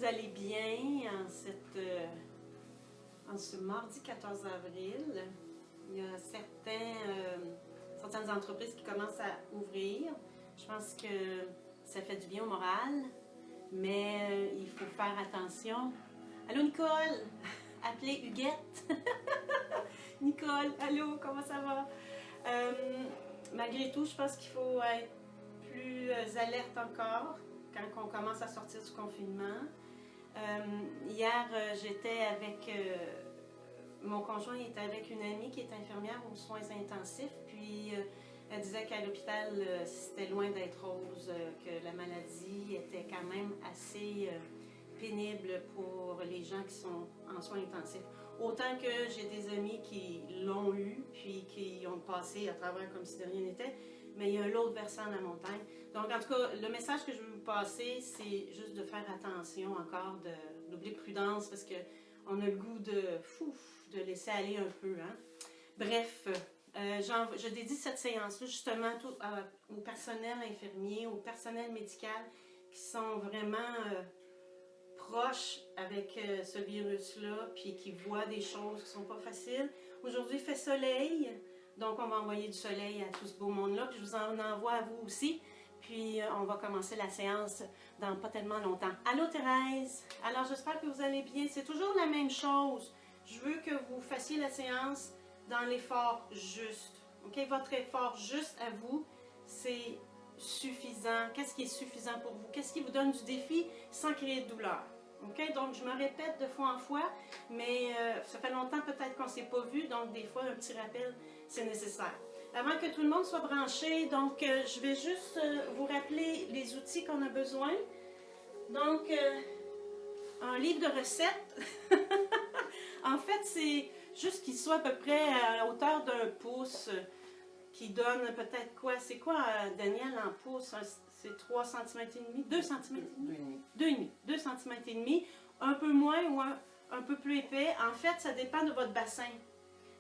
vous allez bien en ce mardi 14 avril. Il y a certaines entreprises qui commencent à ouvrir. Je pense que ça fait du bien au moral, mais il faut faire attention. Allô Nicole, appelez Huguette. Nicole, allô, comment ça va? Malgré tout, je pense qu'il faut être plus alerte encore quand on commence à sortir du confinement. Hier, j'étais avec mon conjoint était avec une amie qui est infirmière aux soins intensifs, puis elle disait qu'à l'hôpital, c'était loin d'être rose, que la maladie était quand même assez pénible pour les gens qui sont en soins intensifs. Autant que j'ai des amis qui l'ont eu, puis qui ont passé à travers comme si de rien n'était, mais il y a l'autre versant de la montagne. Donc, en tout cas, le message que je veux vous passer, c'est juste de faire attention encore, d'oublier prudence, parce qu'on a le goût de laisser aller un peu. Hein? Bref, je dédie cette séance-là justement au personnel infirmier, au personnel médical qui sont vraiment proches avec ce virus-là, puis qui voient des choses qui ne sont pas faciles. Aujourd'hui, il fait soleil, donc on va envoyer du soleil à tout ce beau monde-là, puis je vous en envoie à vous aussi. Puis on va commencer la séance dans pas tellement longtemps. Allô Thérèse, alors j'espère que vous allez bien. C'est toujours la même chose. Je veux que vous fassiez la séance dans l'effort juste. OK? Votre effort juste à vous, c'est suffisant. Qu'est-ce qui est suffisant pour vous? Qu'est-ce qui vous donne du défi sans créer de douleur? OK? Donc, je me répète de fois en fois, mais ça fait longtemps peut-être qu'on ne s'est pas vu, donc des fois, un petit rappel, c'est nécessaire. Avant que tout le monde soit branché, donc je vais juste vous rappeler les outils qu'on a besoin. Donc, un livre de recettes. En fait, c'est juste qu'il soit à peu près à la hauteur d'un pouce, qui donne peut-être quoi? C'est quoi, Daniel, en pouce? C'est 3 cm et demi? 2 cm et demi? 2 cm et demi. Un peu moins ou un peu plus épais. En fait, ça dépend de votre bassin.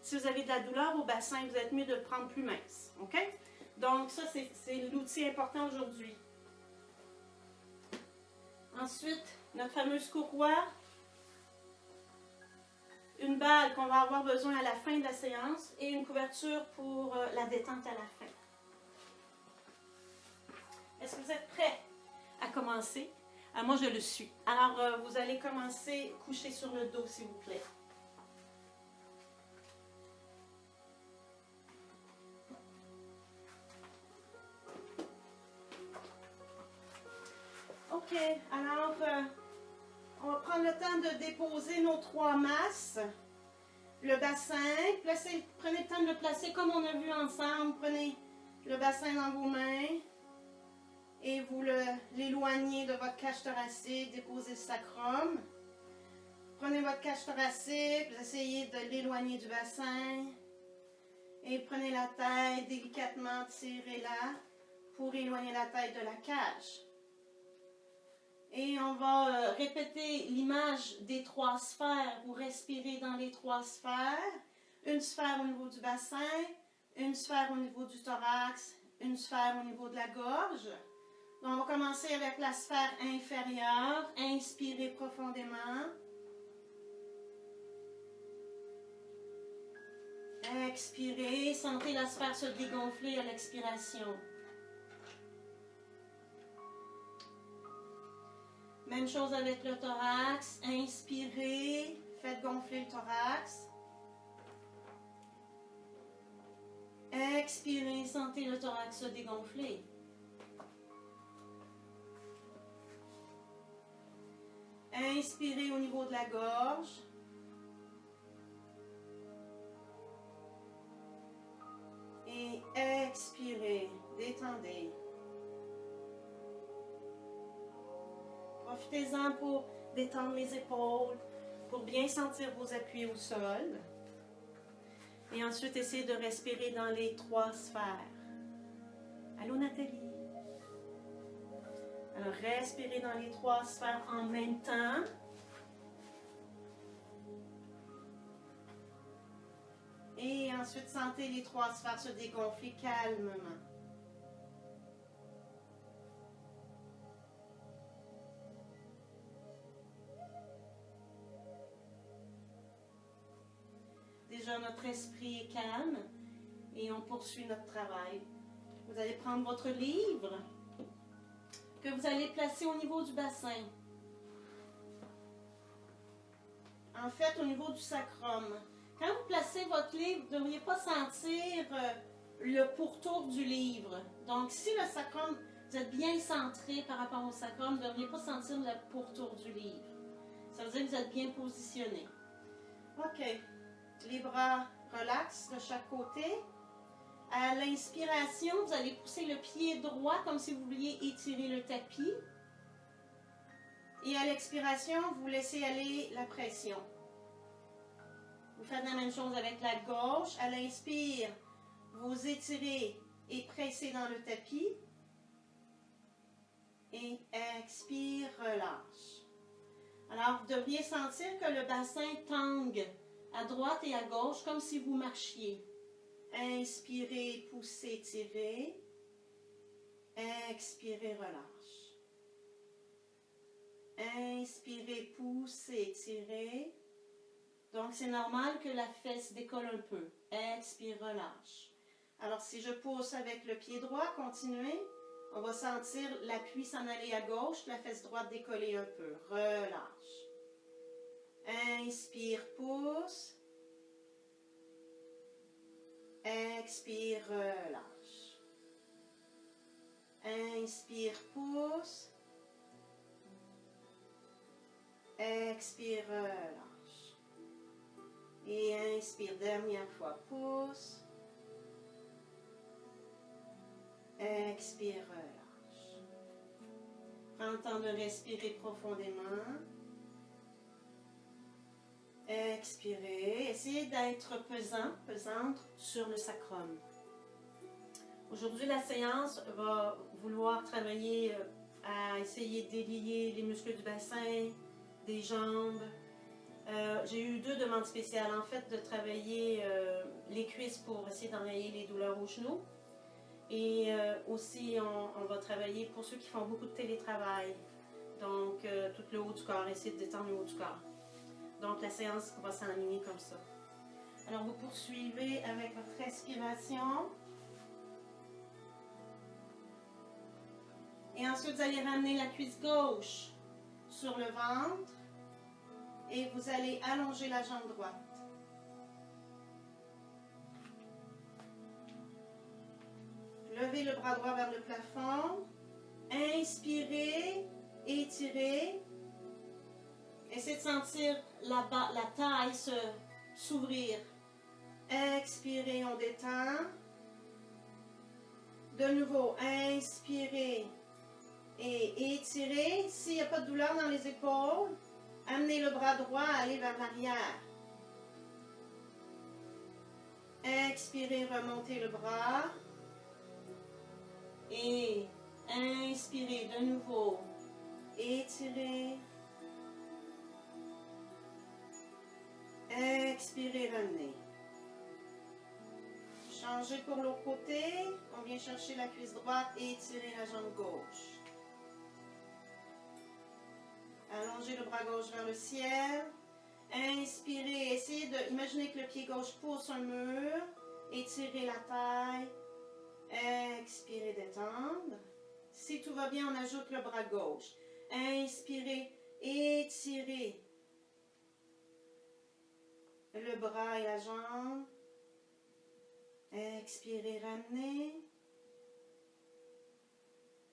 Si vous avez de la douleur au bassin, vous êtes mieux de le prendre plus mince. OK? Donc, ça, c'est l'outil important aujourd'hui. Ensuite, notre fameuse courroie. Une balle qu'on va avoir besoin à la fin de la séance et une couverture pour la détente à la fin. Est-ce que vous êtes prêts à commencer? Moi, je le suis. Alors, vous allez commencer couché sur le dos, s'il vous plaît. OK, alors, on va prendre le temps de déposer nos 3 masses. Le bassin, prenez le temps de le placer comme on a vu ensemble. Prenez le bassin dans vos mains et vous l'éloignez de votre cage thoracique. Déposez le sacrum. Prenez votre cage thoracique, vous essayez de l'éloigner du bassin. Et prenez la tête délicatement, tirez-la pour éloigner la tête de la cage. Et on va répéter l'image des 3 sphères. Vous respirez dans les 3 sphères. Une sphère au niveau du bassin, une sphère au niveau du thorax, une sphère au niveau de la gorge. Donc, on va commencer avec la sphère inférieure. Inspirez profondément. Expirez. Sentez la sphère se dégonfler à l'expiration. Même chose avec le thorax. Inspirez, faites gonfler le thorax. Expirez, sentez le thorax se dégonfler. Inspirez au niveau de la gorge. Et expirez, détendez. Profitez-en pour détendre les épaules, pour bien sentir vos appuis au sol. Et ensuite, essayez de respirer dans les 3 sphères. Allô, Nathalie? Alors, respirez dans les 3 sphères en même temps. Et ensuite, sentez les 3 sphères se dégonfler calmement. déjà notre esprit est calme et on poursuit notre travail. Vous allez prendre votre livre que vous allez placer au niveau du bassin. En fait, au niveau du sacrum. Quand vous placez votre livre, vous ne devriez pas sentir le pourtour du livre. Donc, si le sacrum, vous êtes bien centré par rapport au sacrum, vous ne devriez pas sentir le pourtour du livre. Ça veut dire que vous êtes bien positionné. OK. Les bras relax de chaque côté. À l'inspiration, vous allez pousser le pied droit comme si vous vouliez étirer le tapis. Et à l'expiration, vous laissez aller la pression. Vous faites la même chose avec la gauche. À l'inspire, vous étirez et pressez dans le tapis. Et expire, relâche. Alors, vous devriez sentir que le bassin tangue à droite et à gauche comme si vous marchiez. Inspirez, poussez, tirez. Expirez, relâche. Inspirez, poussez, tirez. Donc, c'est normal que la fesse décolle un peu. Expire, relâche. Alors, si je pousse avec le pied droit, continuez. On va sentir l'appui s'en aller à gauche, la fesse droite décoller un peu. Relâche. Inspire, pousse. Expire, relâche. Inspire, pousse. Expire, relâche. Et inspire, dernière fois, pousse. Expire, relâche. Prends le temps de respirer profondément. Expirez. Essayez d'être pesante sur le sacrum. Aujourd'hui, la séance va vouloir travailler à essayer de délier les muscles du bassin, des jambes. J'ai eu 2 demandes spéciales. En fait, de travailler les cuisses pour essayer d'enrayer les douleurs aux genoux. Et aussi, on va travailler pour ceux qui font beaucoup de télétravail. Donc, tout le haut du corps, essayer de détendre le haut du corps. Donc, la séance va s'enligner comme ça. Alors, vous poursuivez avec votre respiration. Et ensuite, vous allez ramener la cuisse gauche sur le ventre. Et vous allez allonger la jambe droite. Levez le bras droit vers le plafond. Inspirez, étirez. Essayez de sentir la taille s'ouvrir. Expirez, on détend. De nouveau, inspirez et étirez. S'il n'y a pas de douleur dans les épaules, amenez le bras droit, allez vers l'arrière. Expirez, remontez le bras. Et inspirez de nouveau. Étirez. Expirez, ramenez. Changez pour l'autre côté. On vient chercher la cuisse droite et étirer la jambe gauche. Allongez le bras gauche vers le ciel. Inspirez. Essayez d'imaginer que le pied gauche pousse un mur. Étirez la taille. Expirez, détendre. Si tout va bien, on ajoute le bras gauche. Inspirez, étirez le bras et la jambe. Expirez, ramenez.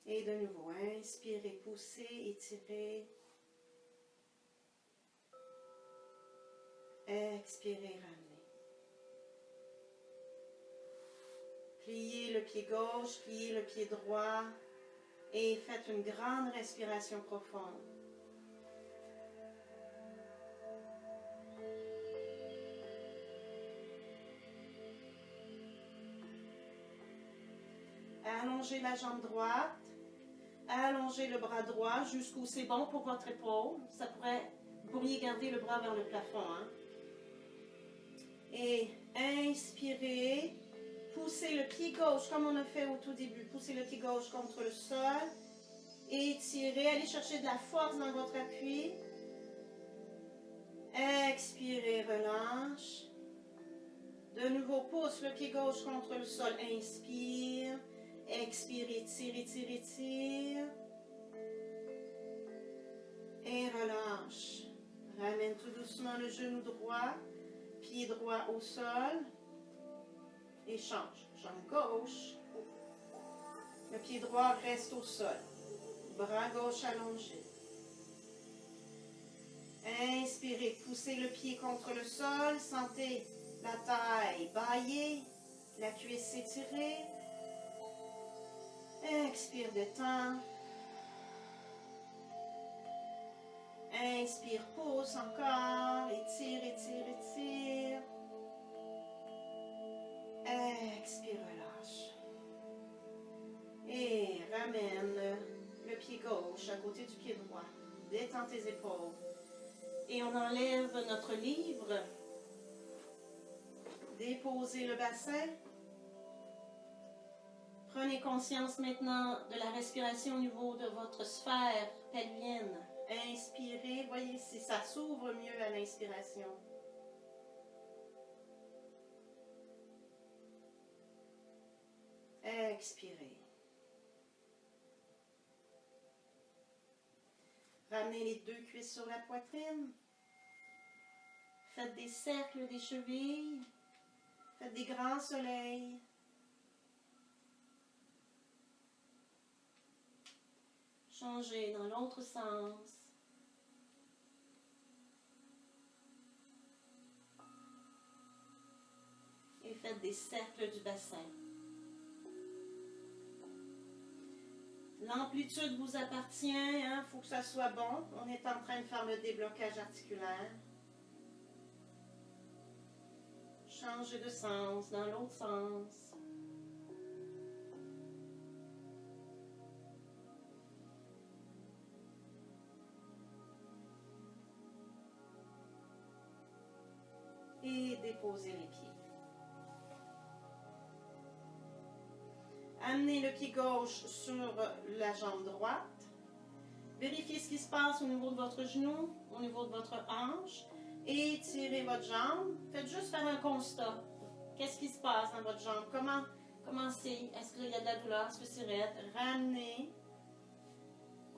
Et de nouveau, inspirez, poussez, étirez. Expirez, ramenez. Pliez le pied gauche, pliez le pied droit et faites une grande respiration profonde. Allongez la jambe droite, allongez le bras droit jusqu'où c'est bon pour votre épaule. Vous pourriez garder le bras vers le plafond. Hein? Et inspirez. Poussez le pied gauche comme on a fait au tout début. Poussez le pied gauche contre le sol. Étirez. Allez chercher de la force dans votre appui. Expirez, relâche. De nouveau, pousse le pied gauche contre le sol. Inspire. Expire, étire, étire, étire. Et relâche. Ramène tout doucement le genou droit. Pied droit au sol. Et change. Jambe gauche. Le pied droit reste au sol. Bras gauche allongé. Inspirez. Poussez le pied contre le sol. Sentez la taille bailler. La cuisse s'étirer. Expire, détends. Inspire, pousse encore. Étire, étire, étire. Expire, relâche. Et ramène le pied gauche à côté du pied droit. Détends tes épaules. Et on enlève notre livre. Déposez le bassin. Prenez conscience maintenant de la respiration au niveau de votre sphère pelvienne. Inspirez, voyez si ça s'ouvre mieux à l'inspiration. Expirez. Ramenez les deux cuisses sur la poitrine. Faites des cercles des chevilles. Faites des grands soleils. Changez dans l'autre sens. Et faites des cercles du bassin. L'amplitude vous appartient, hein? Faut que ça soit bon. On est en train de faire le déblocage articulaire. Changez de sens dans l'autre sens. Et déposez les pieds. Amenez le pied gauche sur la jambe droite. Vérifiez ce qui se passe au niveau de votre genou, au niveau de votre hanche. Étirez votre jambe. Faites juste faire un constat. Qu'est-ce qui se passe dans votre jambe? Comment c'est? Est-ce qu'il y a de la douleur? Est-ce que c'est raide? Ramenez.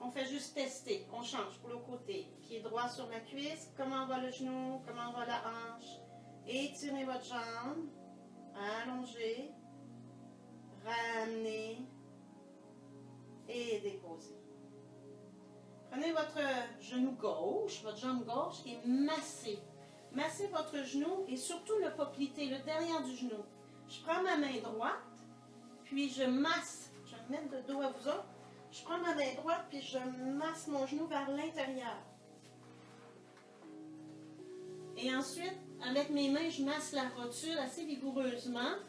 On fait juste tester. On change pour le côté. Pied droit sur la cuisse. Comment va le genou? Comment va la hanche? Étirez votre jambe. Allongez. Ramenez. Et déposez. Prenez votre genou gauche, votre jambe gauche et massez. Massez votre genou et surtout le poplité, le derrière du genou. Je prends ma main droite, puis je masse. Je vais me mettre de dos à vous autres. Je prends ma main droite, puis je masse mon genou vers l'intérieur. Et ensuite, avec mes mains, je masse la rotule assez vigoureusement.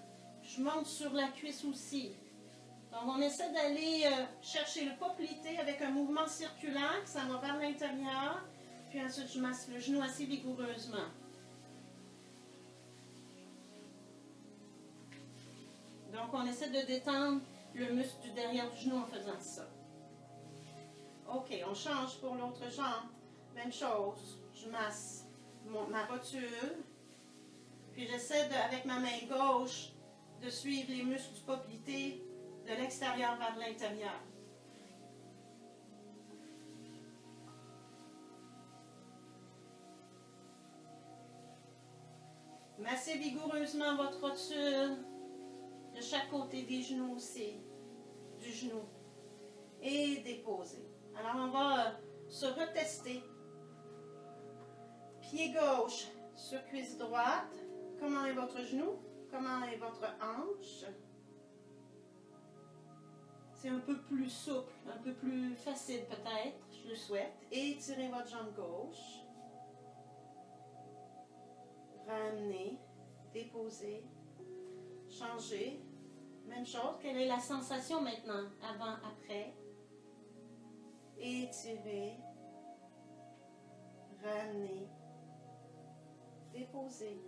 Je monte sur la cuisse aussi. Donc, on essaie d'aller chercher le poplité avec un mouvement circulaire, que ça va vers l'intérieur. Puis ensuite, je masse le genou assez vigoureusement. Donc, on essaie de détendre le muscle du derrière du genou en faisant ça. OK, on change pour l'autre jambe. Même chose. Je masse ma rotule. Puis j'essaie, avec ma main gauche, de suivre les muscles du poplité de l'extérieur vers l'intérieur. Massez vigoureusement votre rotule de chaque côté des genoux aussi, du genou. Et déposez. Alors on va se retester. Pied gauche sur cuisse droite. Comment est votre genou? Comment est votre hanche? C'est un peu plus souple, un peu plus facile peut-être, je le souhaite. Étirez votre jambe gauche. Ramenez, déposez, changez. Même chose, quelle est la sensation maintenant, avant, après? Étirez, ramenez, déposez.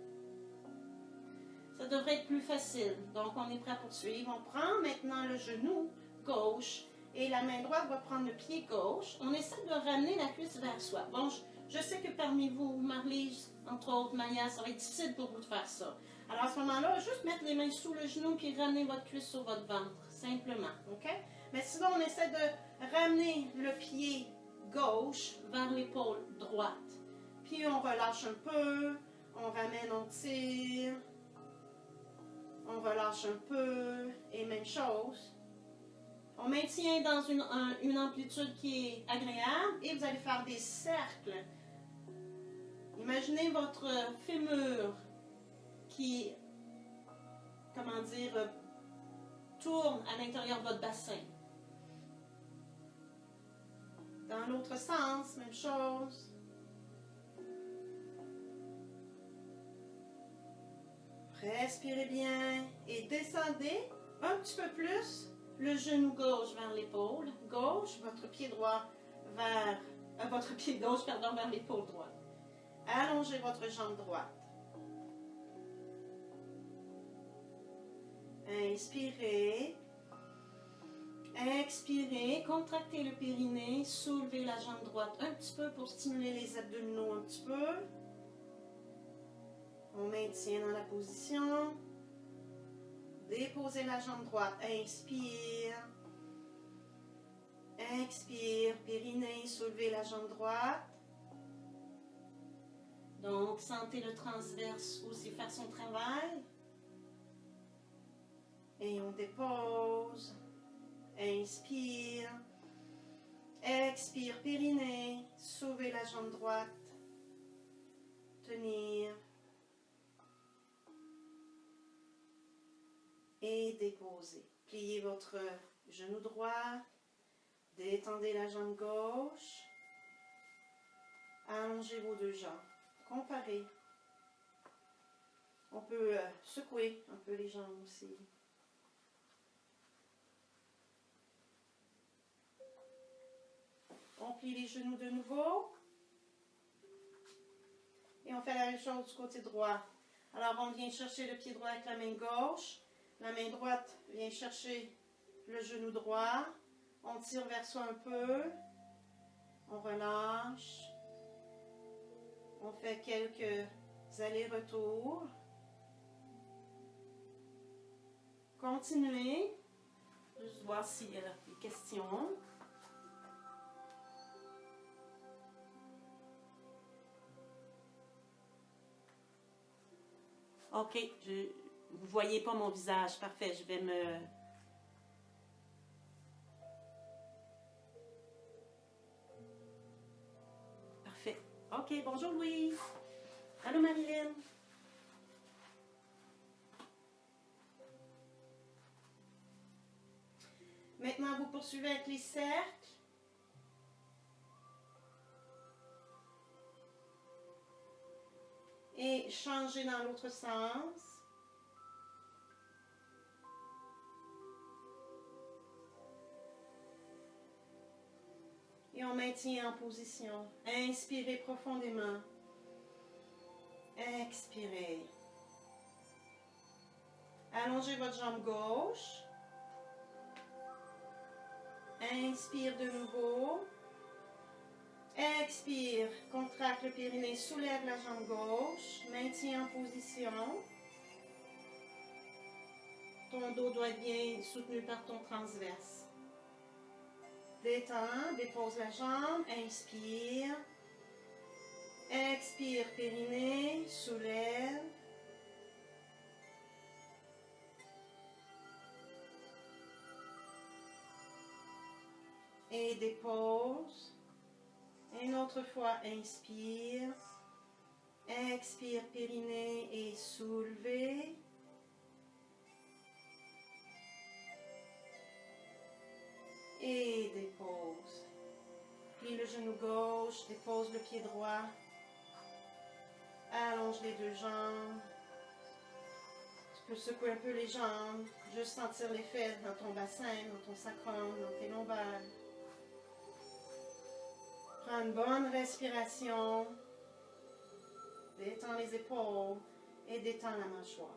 Ça devrait être plus facile. Donc, on est prêt à poursuivre. On prend maintenant le genou gauche et la main droite va prendre le pied gauche. On essaie de ramener la cuisse vers soi. Bon, je sais que parmi vous, Marlise, entre autres, Maya, ça va être difficile pour vous de faire ça. Alors à ce moment-là, juste mettre les mains sous le genou puis ramener votre cuisse sur votre ventre, simplement, OK? Mais sinon, on essaie de ramener le pied gauche vers l'épaule droite. Puis on relâche un peu, on ramène, on tire, on relâche un peu, et même chose. On maintient dans une amplitude qui est agréable et vous allez faire des cercles. Imaginez votre fémur qui, comment dire, tourne à l'intérieur de votre bassin. Dans l'autre sens, même chose. Respirez bien et descendez un petit peu plus le genou gauche vers l'épaule gauche, votre pied droit vers votre pied gauche pardon, vers l'épaule droite. Allongez votre jambe droite. Inspirez. Expirez, contractez le périnée, soulevez la jambe droite un petit peu pour stimuler les abdominaux un petit peu. On maintient dans la position. Déposez la jambe droite. Inspire. Expire, périnée, soulevez la jambe droite. Donc, sentez le transverse aussi faire son travail. Et on dépose. Inspire. Expire, périnée. Soulevez la jambe droite. Tenir. Et déposer. Pliez votre genou droit. Détendez la jambe gauche. Allongez vos deux jambes. Comparez. On peut secouer un peu les jambes aussi. On plie les genoux de nouveau. Et on fait la même chose du côté droit. Alors on vient chercher le pied droit avec la main gauche. La main droite vient chercher le genou droit. On tire vers soi un peu. On relâche. On fait quelques allers-retours. Continuez. Juste voir s'il y a des questions. OK, vous ne voyez pas mon visage. Parfait, je vais me... Parfait. OK, bonjour Louis. Allô Marilyn. Maintenant, vous poursuivez avec les cercles. Et changez dans l'autre sens. Et on maintient en position. Inspirez profondément. Expirez. Allongez votre jambe gauche. Inspire de nouveau. Expire, contracte le périnée, soulève la jambe gauche, maintient en position. Ton dos doit être bien soutenu par ton transverse. Détends, dépose la jambe, inspire. Expire, périnée, soulève. Et dépose. Une autre fois, inspire. Expire, périnée et soulevez. Et dépose. Plie le genou gauche, dépose le pied droit. Allonge les deux jambes. Tu peux secouer un peu les jambes. Juste sentir l'effet dans ton bassin, dans ton sacrum, dans tes lombaires. Prends une bonne respiration. Détends les épaules et détends la mâchoire.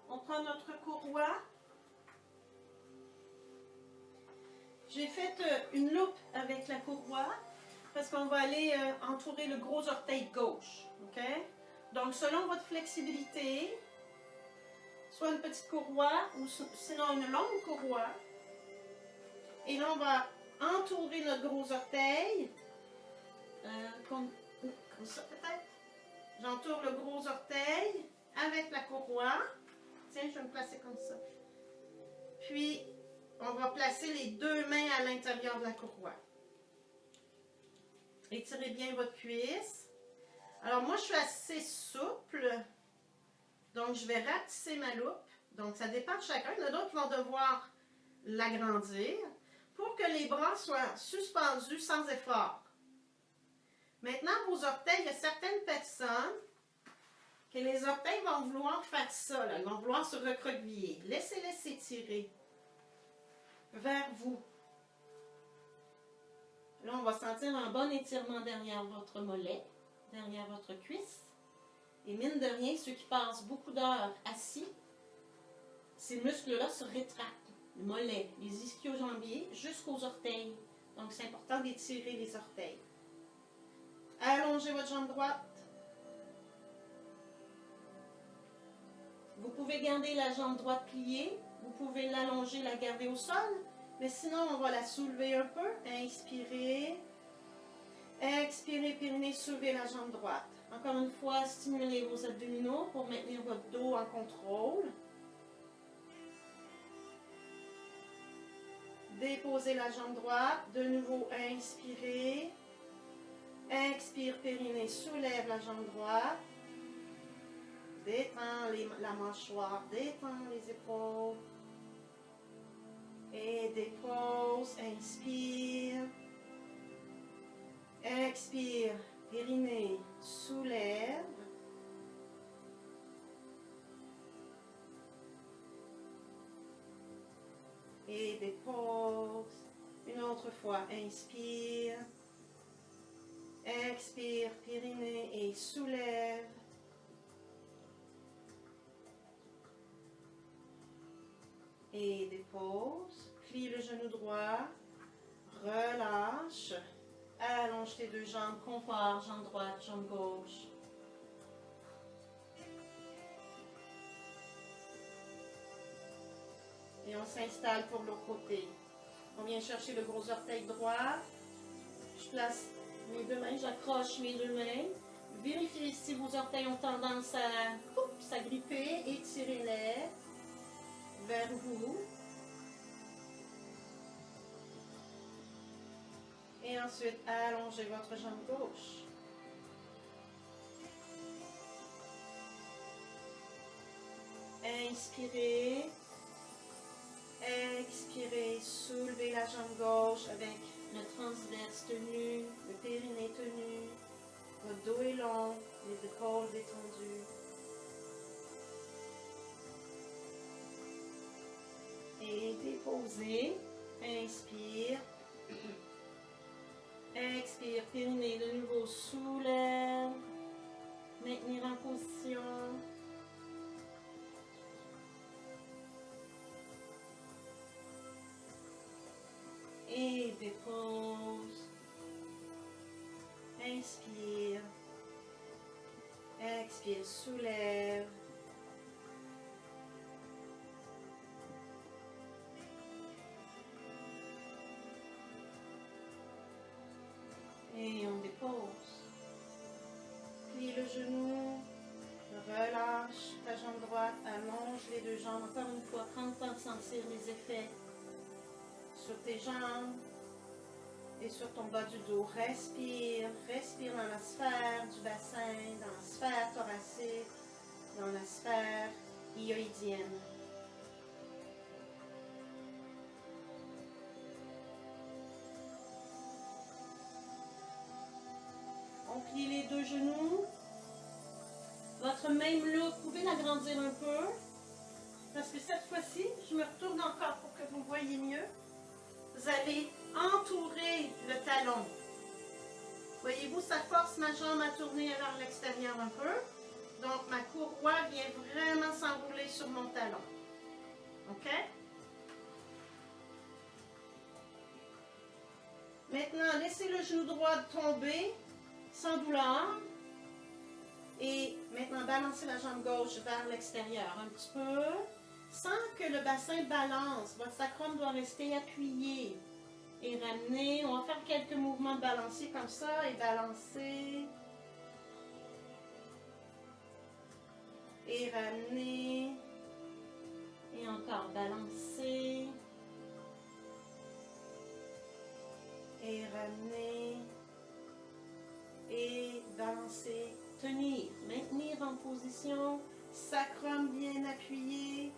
On prend notre courroie. J'ai fait une loupe avec la courroie parce qu'on va aller entourer le gros orteil gauche. OK? Donc, selon votre flexibilité, soit une petite courroie ou sinon une longue courroie. Et là, on va entourer notre gros orteil. Comme ça peut-être. J'entoure le gros orteil avec la courroie. Tiens, je vais me placer comme ça. Puis, on va placer les deux mains à l'intérieur de la courroie. Étirez bien votre cuisse. Alors, moi, je suis assez souple. Donc, je vais rapetisser ma loupe. Donc, ça dépend de chacun. Il y en a d'autres qui vont devoir l'agrandir pour que les bras soient suspendus sans effort. Maintenant, vos orteils, il y a certaines personnes que les orteils vont vouloir faire ça, là. Ils vont vouloir se recroqueviller. Laissez-les s'étirer vers vous. Là, on va sentir un bon étirement derrière votre mollet, derrière votre cuisse. Et mine de rien, ceux qui passent beaucoup d'heures assis, ces muscles-là se rétractent. Le mollet, les ischio-jambiers, jusqu'aux orteils. Donc, c'est important d'étirer les orteils. Allongez votre jambe droite. Vous pouvez garder la jambe droite pliée. Vous pouvez l'allonger, la garder au sol. Mais sinon, on va la soulever un peu. Inspirez. Expirez, périnée, soulevez la jambe droite. Encore une fois, stimulez vos abdominaux pour maintenir votre dos en contrôle. Déposez la jambe droite. De nouveau, inspirez. Expire, périnée, soulève la jambe droite. Détends la mâchoire, détends les épaules. Et dépose, inspire. Expire, périnée, soulève. Et dépose. Une autre fois, inspire. Expire, périnée et soulève. Et dépose. Plie le genou droit. Relâche. Allonge tes deux jambes. Compare, jambe droite, jambe gauche. Et on s'installe pour l'autre côté. On vient chercher le gros orteil droit. Je place mes deux mains, j'accroche mes deux mains. Vérifiez si vos orteils ont tendance à s'agripper. Étirez-les vers vous. Et ensuite, allongez votre jambe gauche. Inspirez. Expirez. Soulevez la jambe gauche avec le transverse tenu, le périnée tenu. Votre dos est long, les épaules détendues. Et déposez. Inspire. Expire, périnée de nouveau, soulève. Maintenir en position. Et dépose. Inspire. Expire, soulève. Et on dépose. Plie le genou. Relâche ta jambe droite. Allonge les deux jambes. Encore une fois, prends le temps de sentir les effets sur tes jambes et sur ton bas du dos. Respire. Respire dans la sphère du bassin, dans la sphère thoracique, dans la sphère hyoïdienne. On plie les deux genoux. Votre même look, vous pouvez l'agrandir un peu. Parce que cette fois-ci, je me retourne encore pour que vous voyez mieux. Vous allez entourer le talon. Voyez-vous, ça force ma jambe à tourner vers l'extérieur un peu. Donc, ma courroie vient vraiment s'enrouler sur mon talon. OK? Maintenant, laissez le genou droit tomber sans douleur. Et Maintenant, balancez la jambe gauche vers l'extérieur un petit peu. Sans que le bassin balance, votre sacrum doit rester appuyé. Et ramener, on va faire quelques mouvements de balancier comme ça et balancer. Et ramener. Et encore balancer. Et ramener. Et balancer. Tenir, maintenir en position. Sacrum bien appuyé.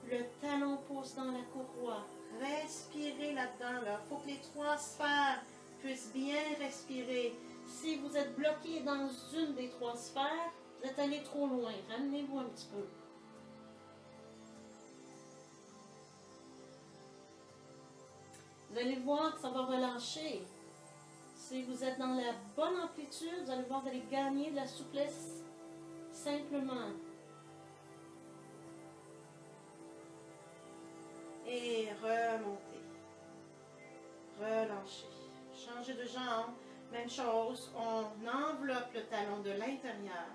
Le talon pousse dans la courroie. Respirez là-dedans. Il faut que les trois sphères puissent bien respirer. Si vous êtes bloqué dans une des trois sphères, vous êtes allé trop loin. Ramenez-vous un petit peu. Vous allez voir que ça va relâcher. Si vous êtes dans la bonne amplitude, vous allez voir que vous allez gagner de la souplesse simplement. Et remonter. Relâcher. Changer de jambe. Même chose. On enveloppe le talon de l'intérieur.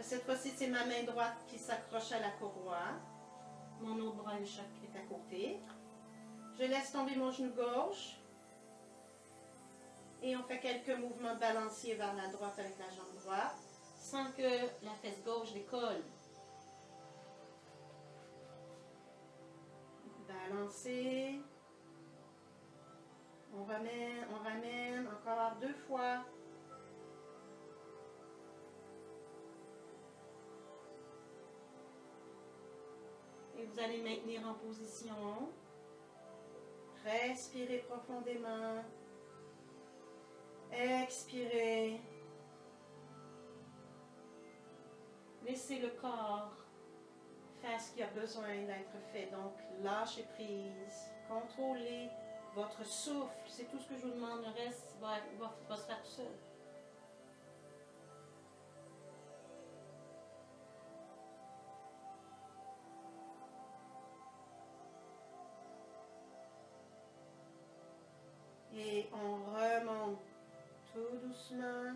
Cette fois-ci, c'est ma main droite qui s'accroche à la courroie. Mon autre bras est à côté. Je laisse tomber mon genou gauche. Et on fait quelques mouvements de balancier vers la droite avec la jambe droite, sans que la fesse gauche décolle. Balancer. On ramène encore 2 fois. Et vous allez maintenir en position. Respirez profondément. Expirez. Laissez le corps faire ce qui a besoin d'être fait. Donc, lâchez prise. Contrôlez votre souffle. C'est tout ce que je vous demande. Le reste va se faire tout seul. Et on remonte tout doucement.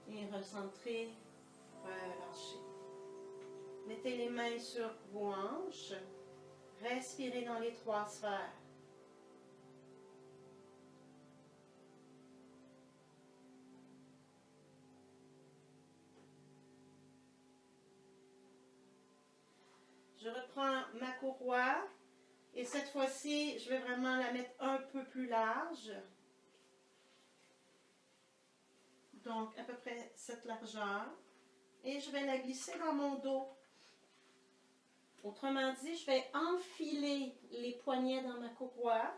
Et recentrez, relâchez. Mettez les mains sur vos hanches. Respirez dans les 3 sphères. Je reprends ma courroie. Et cette fois-ci, je vais vraiment la mettre un peu plus large. Donc, à peu près cette largeur. Et je vais la glisser dans mon dos. Autrement dit, je vais enfiler les poignets dans ma courroie.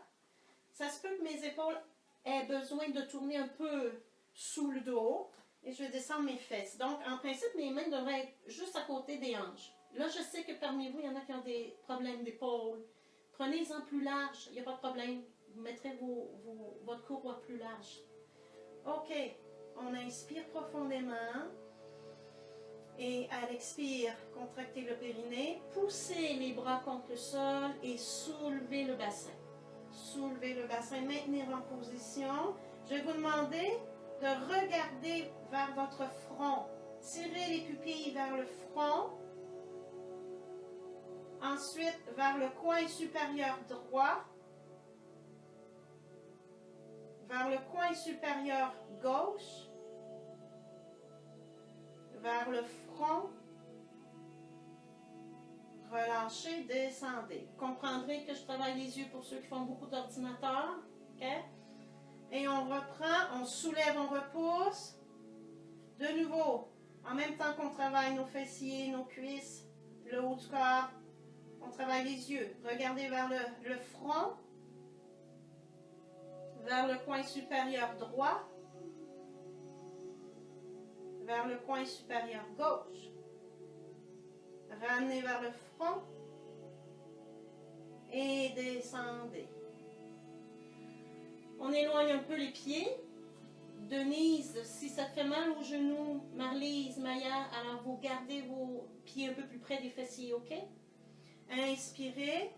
Ça se peut que mes épaules aient besoin de tourner un peu sous le dos. Et je vais descendre mes fesses. Donc, en principe, mes mains devraient être juste à côté des hanches. Là, je sais que parmi vous, il y en a qui ont des problèmes d'épaule. Prenez-en plus large, il n'y a pas de problème. Vous mettrez votre courroie plus large. OK. On inspire profondément. Et à l'expire, contractez le périnée. Poussez les bras contre le sol et soulevez le bassin. Soulevez le bassin, maintenir en position. Je vais vous demander de regarder vers votre front. Tirez les pupilles vers le front. Ensuite, vers le coin supérieur droit. Vers le coin supérieur gauche. Vers le front. Relâchez, descendez. Vous comprendrez que je travaille les yeux pour ceux qui font beaucoup d'ordinateurs. Okay? Et on reprend, on soulève, on repousse. De nouveau, en même temps qu'on travaille nos fessiers, nos cuisses, le haut du corps, on travaille les yeux. Regardez vers le front, vers le coin supérieur droit, vers le coin supérieur gauche. Ramenez vers le front et descendez. On éloigne un peu les pieds. Denise, si ça te fait mal aux genoux, Marlise, Maya, alors vous gardez vos pieds un peu plus près des fessiers, ok? Inspirez.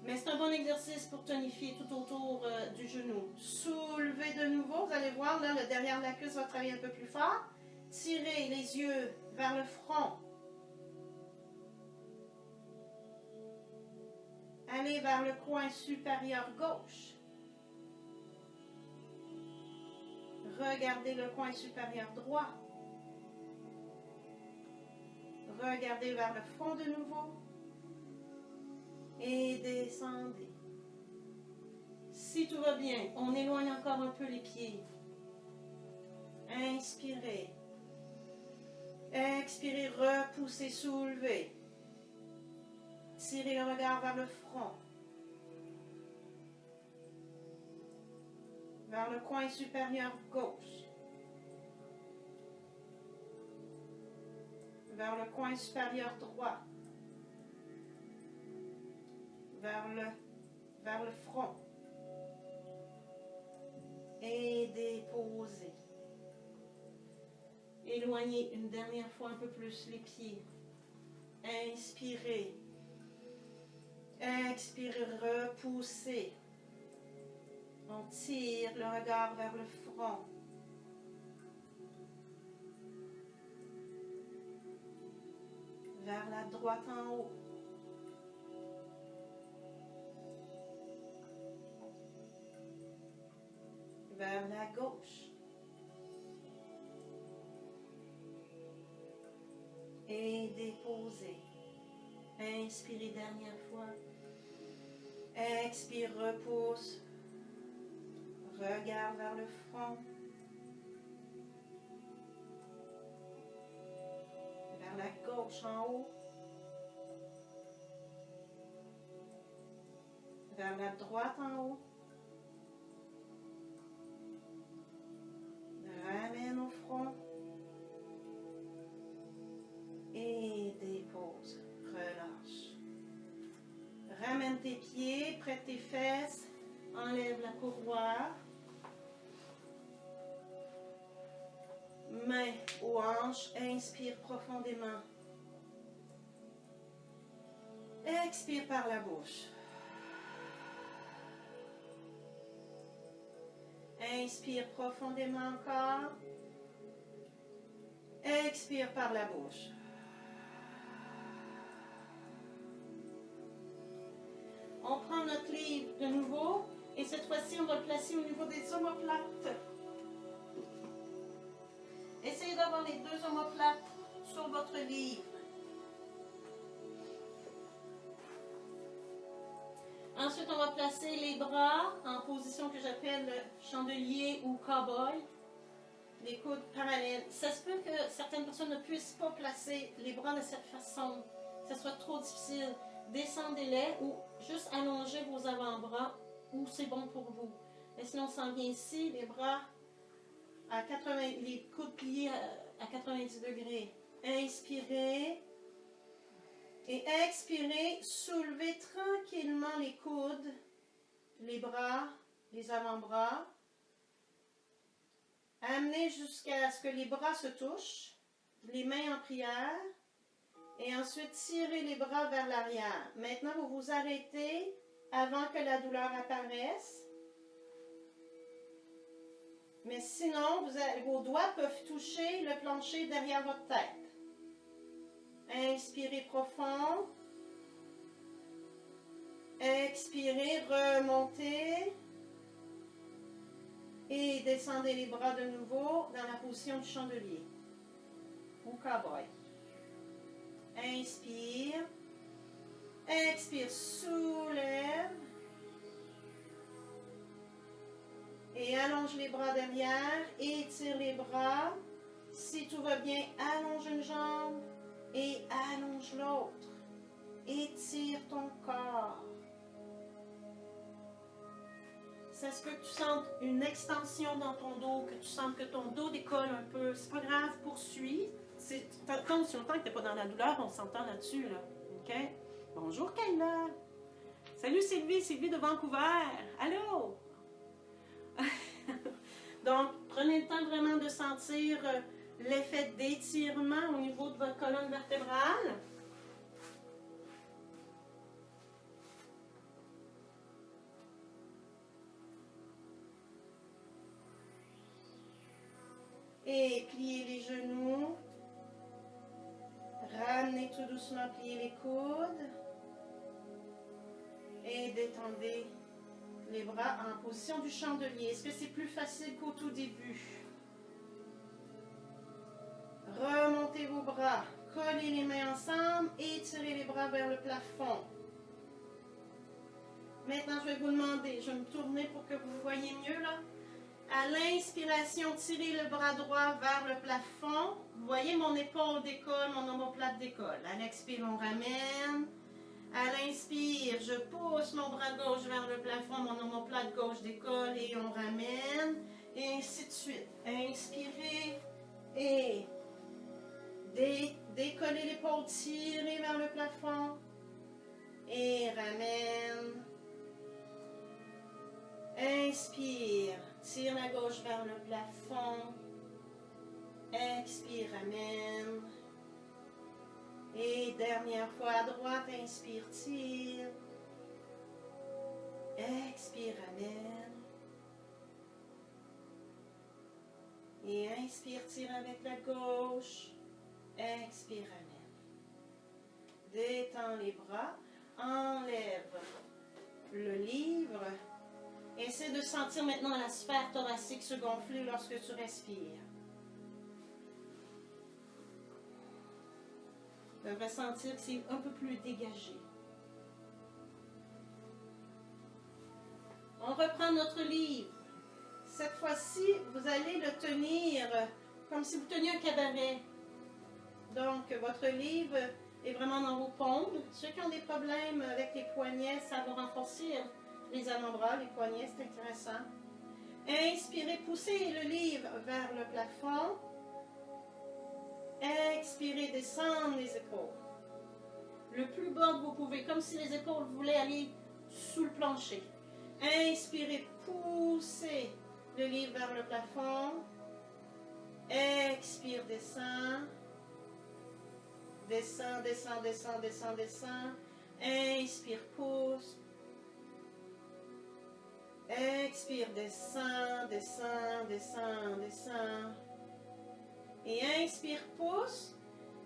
Mais c'est un bon exercice pour tonifier tout autour du genou. Soulevez de nouveau. Vous allez voir, là, le derrière de la cuisse va travailler un peu plus fort. Tirez les yeux vers le front. Allez vers le coin supérieur gauche. Regardez le coin supérieur droit. Regardez vers le front de nouveau. Et descendez. Si tout va bien, on éloigne encore un peu les pieds. Inspirez. Expirez, repoussez, soulevez. Tirez le regard vers le front. Vers le coin supérieur gauche. Vers le coin supérieur droit. Vers le front. Et déposez. Éloignez une dernière fois un peu plus les pieds. Inspirez. Expirez, repoussez. On tire le regard vers le front. Vers la droite en haut. Vers la gauche. Et déposez. Inspirez dernière fois. Expire, repousse. Regarde vers le front. Vers la gauche en haut. Vers la droite en haut. Ramène au front. Et dépose. Relâche. Ramène tes pieds, prête tes fesses. Enlève la courroie. Main aux hanches. Inspire profondément. Expire par la bouche. Inspire profondément encore. Expire par la bouche. On prend notre livre de nouveau et cette fois-ci, on va le placer au niveau des omoplates. Essayez d'avoir les deux omoplates sur votre livre. Ensuite, on va placer les bras en position que j'appelle chandelier ou cow-boy. Les coudes parallèles. Ça se peut que certaines personnes ne puissent pas placer les bras de cette façon. Que ce soit trop difficile. Descendez-les ou juste allongez vos avant-bras où c'est bon pour vous. Et sinon, on s'en vient ici, les bras à 80, les coudes pliés à 90 degrés. Inspirez. Et expirez, soulevez tranquillement les coudes, les bras, les avant-bras. Amenez jusqu'à ce que les bras se touchent, les mains en prière. Et ensuite, tirez les bras vers l'arrière. Maintenant, vous vous arrêtez avant que la douleur apparaisse. Mais sinon, vos doigts peuvent toucher le plancher derrière votre tête. Inspirez profond. Expirez, remontez. Et descendez les bras de nouveau dans la position du chandelier ou cow-boy. Inspire. Expire, soulève. Et allonge les bras derrière. Étire les bras. Si tout va bien, allonge une jambe. Et allonge l'autre. Étire ton corps. Ça se peut que tu sentes une extension dans ton dos, que tu sentes que ton dos décolle un peu. C'est pas grave, poursuis. Tant aussi longtemps que tu n'es pas dans la douleur, on s'entend là-dessus. Là. OK? Bonjour Kayla. Salut Sylvie, Sylvie de Vancouver. Allô? Donc, prenez le temps vraiment de sentir l'effet d'étirement au niveau de votre colonne vertébrale. Et déplier les genoux. Ramenez tout doucement, pliez les coudes. Et détendez les bras en position du chandelier. Est-ce que c'est plus facile qu'au tout début? Remontez vos bras. Collez les mains ensemble et tirez les bras vers le plafond. Maintenant, je vais vous demander, je vais me tourner pour que vous voyez mieux là. À l'inspiration, tirez le bras droit vers le plafond. Vous voyez, mon épaule décolle, mon omoplate décolle. À l'expire, on ramène. À l'inspire, je pousse mon bras gauche vers le plafond, mon omoplate gauche décolle et on ramène. Et ainsi de suite. Inspirez et décollez l'épaule, tirez vers le plafond. Et ramène. Inspire, tire la gauche vers le plafond. Expire, ramène. Et dernière fois à droite, inspire, tire. Expire, ramène. Et inspire, tire avec la gauche. Expire, ramène. Détends les bras. Enlève le livre. Essaie de sentir maintenant la sphère thoracique se gonfler lorsque tu respires. Tu devrais sentir que c'est un peu plus dégagé. On reprend notre livre. Cette fois-ci, vous allez le tenir comme si vous teniez un cabaret. Donc, votre livre est vraiment dans vos paumes. Ceux qui ont des problèmes avec les poignets, ça va renforcer les avant-bras, les poignets, c'est intéressant. Inspirez, poussez le livre vers le plafond. Expirez, descendre les épaules. Le plus bas que vous pouvez, comme si les épaules voulaient aller sous le plancher. Inspirez, poussez le livre vers le plafond. Expire, descend. Descend, descend, descend, descend, descend. Inspire, pousse. Expire, descend, descend, descend, descend. Et inspire, pousse.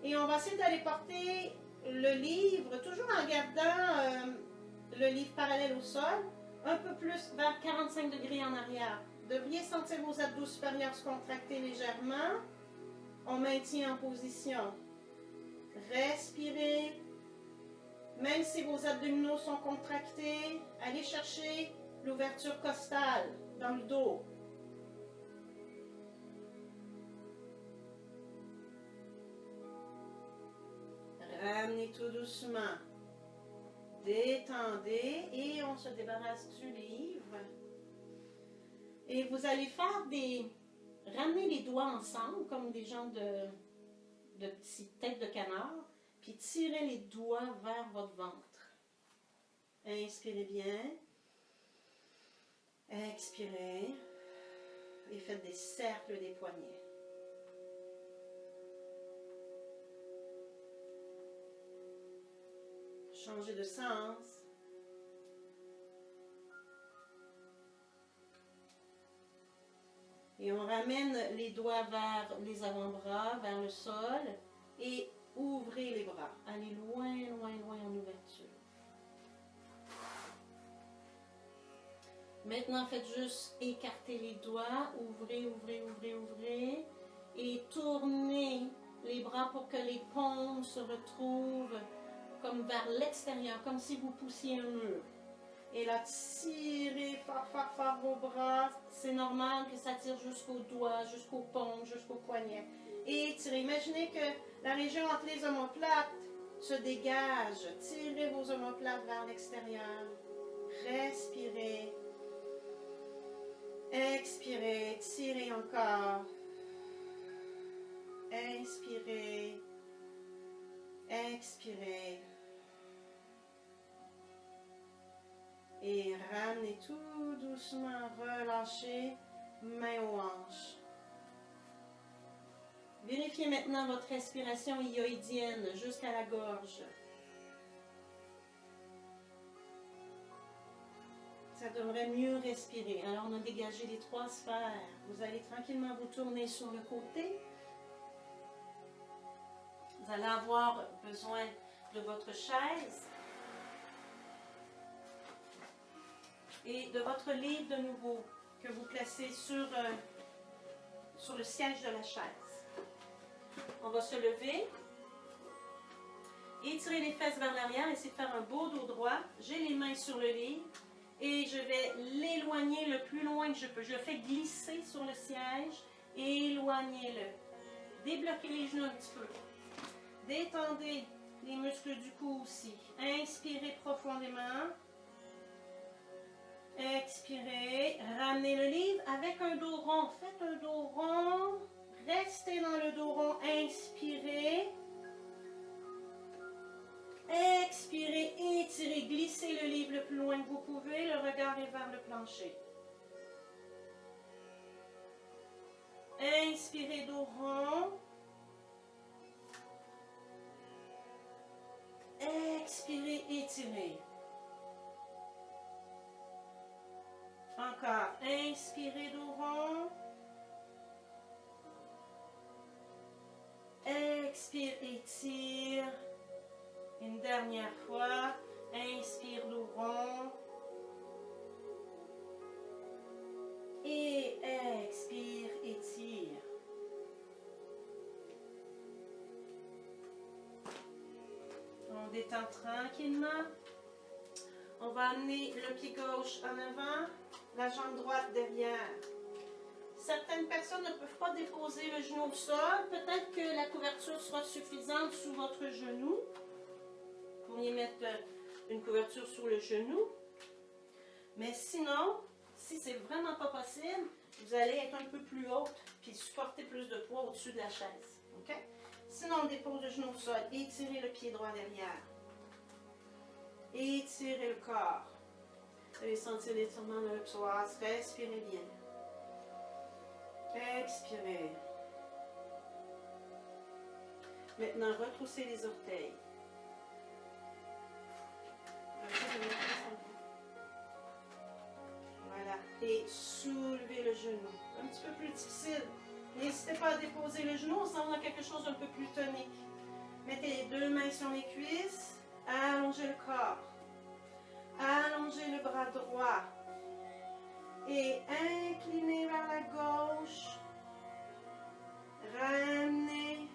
Et on va essayer d'aller porter le livre, toujours en gardant le livre parallèle au sol, un peu plus vers 45 degrés en arrière. Vous devriez sentir vos abdos supérieurs se contracter légèrement. On maintient en position. Respirez. Même si vos abdominaux sont contractés, allez chercher l'ouverture costale dans le dos. Ramenez tout doucement. Détendez et on se débarrasse du livre. Et vous allez faire ramener les doigts ensemble comme des genres de petites têtes de canard. Puis tirez les doigts vers votre ventre. Inspirez bien. Expirez. Et faites des cercles des poignets. Changez de sens. Et on ramène les doigts vers les avant-bras, vers le sol. Et ouvrez les bras. Allez loin, loin, loin en ouverture. Maintenant, faites juste écarter les doigts. Ouvrez, ouvrez, ouvrez, ouvrez. Et tournez les bras pour que les paumes se retrouvent comme vers l'extérieur, comme si vous poussiez un mur. Et là, tirez fort, fort, fort vos bras. C'est normal que ça tire jusqu'aux doigts, jusqu'aux paumes, jusqu'aux poignets. Et tirez. Imaginez que la région entre les omoplates se dégage. Tirez vos omoplates vers l'extérieur. Respirez. Expirez. Tirez encore. Inspirez. Expirez. Et ramenez tout doucement, relâchez, main aux hanches. Vérifiez maintenant votre respiration hyoïdienne jusqu'à la gorge. Ça devrait mieux respirer. Alors on a dégagé les 3 sphères. Vous allez tranquillement vous tourner sur le côté. allez avoir besoin de votre chaise et de votre livre de nouveau que vous placez sur le siège de la chaise. On va se lever, étirer les fesses vers l'arrière, essayer de faire un beau dos droit. J'ai les mains sur le livre et je vais l'éloigner le plus loin que je peux. Je le fais glisser sur le siège, éloignez-le. Débloquez les genoux un petit peu. Détendez les muscles du cou aussi. Inspirez profondément. Expirez. Ramenez le livre avec un dos rond. Faites un dos rond. Restez dans le dos rond. Inspirez. Expirez. Étirez. Glissez le livre le plus loin que vous pouvez. Le regard est vers le plancher. Inspirez, dos rond. Expirez, étirez. Encore. Inspirez, dos rond. Expire, étire. Une dernière fois. Inspire, dos rond. Et expire, étire. On détend tranquillement. On va amener le pied gauche en avant, la jambe droite derrière. Certaines personnes ne peuvent pas déposer le genou au sol. Peut-être que la couverture sera suffisante sous votre genou. Vous pourriez mettre une couverture sur le genou. Mais sinon, si c'est vraiment pas possible, vous allez être un peu plus haute puis supporter plus de poids au-dessus de la chaise. OK? Sinon, on dépose le genou au sol. Étirez le pied droit derrière. Étirez le corps. Vous allez sentir l'étirement dans le psoas. Respirez bien. Expirez. Maintenant, retroussez les orteils. Voilà. Et soulevez le genou. Un petit peu plus difficile. N'hésitez pas à déposer le genou. On s'en va dans quelque chose d'un peu plus tonique. Mettez les deux mains sur les cuisses. Allongez le corps. Allongez le bras droit. Et inclinez vers la gauche. Ramenez.